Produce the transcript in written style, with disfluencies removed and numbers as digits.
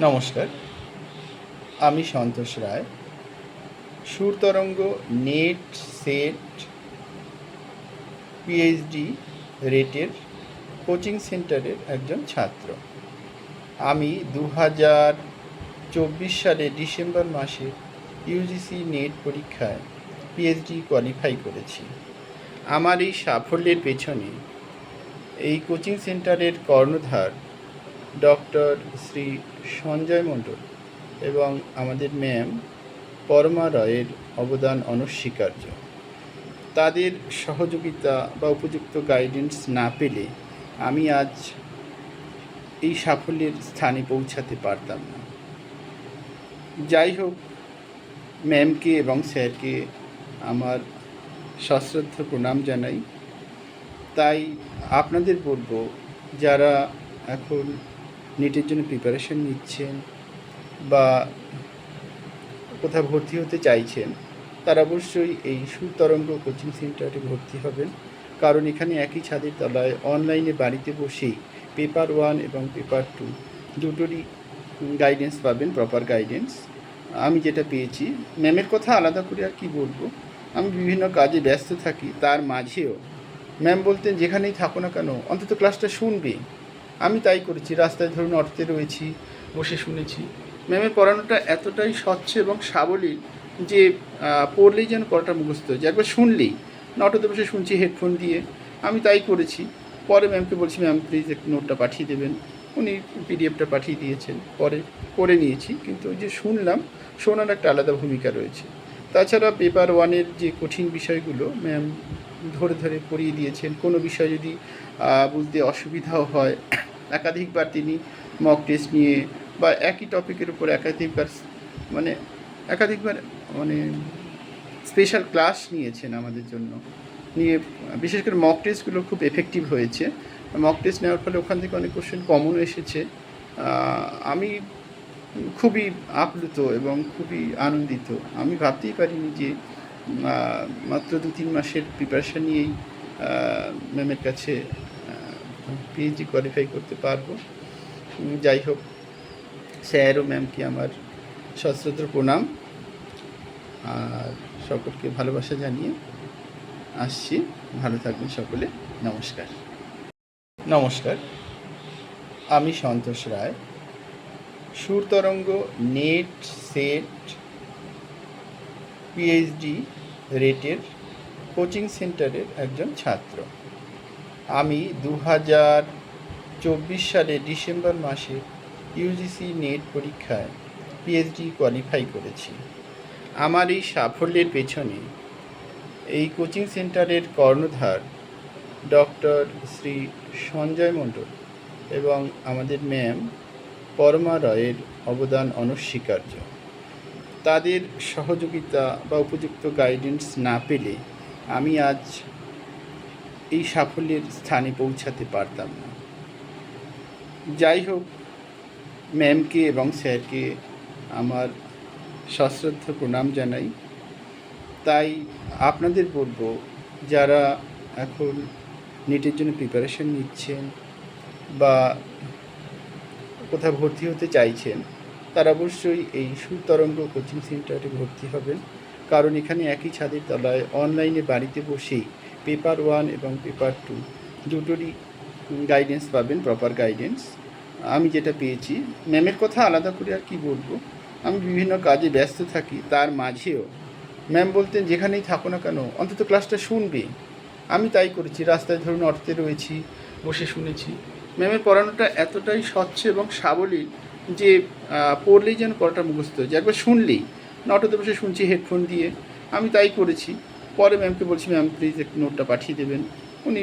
নমস্কার, আমি সন্তোষ রায়, Surotrongo net set PhD রেটের কোচিং সেন্টারের একজন ছাত্র। আমি 2024 সালে ডিসেম্বর মাসে ইউজিসি নেট পরীক্ষায় পিএইচডি কোয়ালিফাই করেছি। আমার এই সাফল্যের পেছনে এই কোচিং সেন্টারের কর্ণধার ডক্টর শ্রী সঞ্জয় মণ্ডল এবং আমাদের ম্যাম পরমা রয়ের অবদান অনস্বীকার্য। তাদের সহযোগিতা বা উপযুক্ত গাইডেন্স না পেলে আমি আজ এই সাফল্যের স্থানে পৌঁছাতে পারতাম না। যাই হোক, ম্যামকে এবং স্যারকে আমার সশ্রদ্ধ প্রণাম জানাই। তাই আপনাদের বলবো, যারা এখন নেটের জন্য প্রিপারেশন নিচ্ছেন বা কোথাও ভর্তি হতে চাইছেন, তারা অবশ্যই এই সুরতরঙ্গ কোচিং সেন্টারে ভর্তি হবেন। কারণ এখানে একই ছাদের তলায় অনলাইনে বাড়িতে বসেই পেপার 1 এবং পেপার 2 দুটোরই গাইডেন্স পাবেন, প্রপার গাইডেন্স। আমি যেটা পেয়েছি, ম্যামের কথা আলাদা করে আর কি বলবো। আমি বিভিন্ন কাজে ব্যস্ত থাকি, তার মাঝেও ম্যাম বলতেন যেখানেই থাকো না কেন অন্তত ক্লাসটা শুনবে। আমি তাই করেছি। রাস্তায় ধরুন অটোতে রয়েছি, বসে শুনেছি। ম্যামের পড়ানোটা এতটাই স্বচ্ছ এবং সাবলীল যে পড়লেই যেন পড়াটা মুখস্থ হয়ে যায়, একবার শুনলেই। অটোতে বসে শুনছি হেডফোন দিয়ে, আমি তাই করেছি। পরে ম্যামকে বলছি, ম্যাম প্লিজ একটু নোটটা পাঠিয়ে দেবেন। উনি পিডিএফটা পাঠিয়ে দিয়েছেন, পরে করে নিয়েছি। কিন্তু ওই যে শুনলাম, শোনার একটা আলাদা ভূমিকা রয়েছে। তাছাড়া পেপার 1-এর যে কঠিন বিষয়গুলো ম্যাম ধরে ধরে পড়িয়ে দিয়েছেন। কোনো বিষয় যদি বুঝতে অসুবিধাও হয়, একাধিকবার তিনি মক টেস্ট নিয়ে বা একই টপিকের উপর একাধিকবার মানে স্পেশাল ক্লাস নিয়েছেন আমাদের জন্য। নিয়ে বিশেষ করে মক টেস্টগুলো খুব এফেক্টিভ হয়েছে। মক টেস্ট নেওয়ার ফলে ওখান থেকে অনেক কোশ্চেন কমনও এসেছে। আমি খুবই আপ্লুত এবং খুবই আনন্দিত। আমি ভাবতেই পারিনি যে মাত্র 2-3 মাসের প্রিপারেশান নিয়েই ম্যামের কাছে পিএইচডি কোয়ালিফাই করতে পারবো। যাই হোক, স্যার ও ম্যামকে আমার সশ্রদ্ধ প্রণাম আর সকলকে ভালোবাসা জানিয়ে আসছি। ভালো থাকবেন সকলে। নমস্কার। নমস্কার, আমি সন্তোষ রায়, সুরতরঙ্গ নেট সেট পিএইচডি রেটের কোচিং সেন্টারের একজন ছাত্র। আমি 2024 সালে ডিসেম্বর মাসে ইউজিসি নেট পরীক্ষায় পিএইচডি কোয়ালিফাই করেছি। আমার এই সাফল্যের পেছনে এই কোচিং সেন্টারের কর্ণধার ডক্টর শ্রী সঞ্জয় মণ্ডল এবং আমাদের ম্যাম পরমা রয়ের অবদান অনস্বীকার্য। তাদের সহযোগিতা বা উপযুক্ত গাইডেন্স না পেলে আমি আজ এই সাফল্যের স্থানে পৌঁছাতে পারতাম না। যাই হোক, ম্যামকে এবং স্যারকে আমার সশ্রদ্ধ প্রণাম জানাই। তাই আপনাদের বলবো, যারা এখন নেটের জন্য প্রিপারেশন নিচ্ছেন বা কোথাও ভর্তি হতে চাইছেন, তারা অবশ্যই এই সুরতরঙ্গ কোচিং সেন্টারে ভর্তি হবেন। কারণ এখানে একই ছাদের তলায় অনলাইনে বাড়িতে বসেই পেপার 1 এবং পেপার 2 দুটোরই গাইডেন্স পাবেন, প্রপার গাইডেন্স। আমি যেটা পেয়েছি, ম্যামের কথা আলাদা করে আর কি বলবো। আমি বিভিন্ন কাজে ব্যস্ত থাকি, তার মাঝেও ম্যাম বলতেন যেখানেই থাকো না কেন অন্তত ক্লাসটা শুনবে। আমি তাই করেছি। রাস্তায় ধরুন অটোতে রয়েছি, বসে শুনেছি। ম্যামের পড়ানোটা এতটাই স্বচ্ছ এবং সাবলীল যে পড়লেই যেন পড়াটা মুখস্থ হয়ে যায়, একবার শুনলেই। অটোতে বসে শুনছি হেডফোন দিয়ে, আমি তাই করেছি। পরে ম্যামকে বলছি, ম্যাম প্লিজ একটু নোটটা পাঠিয়ে দেবেন। উনি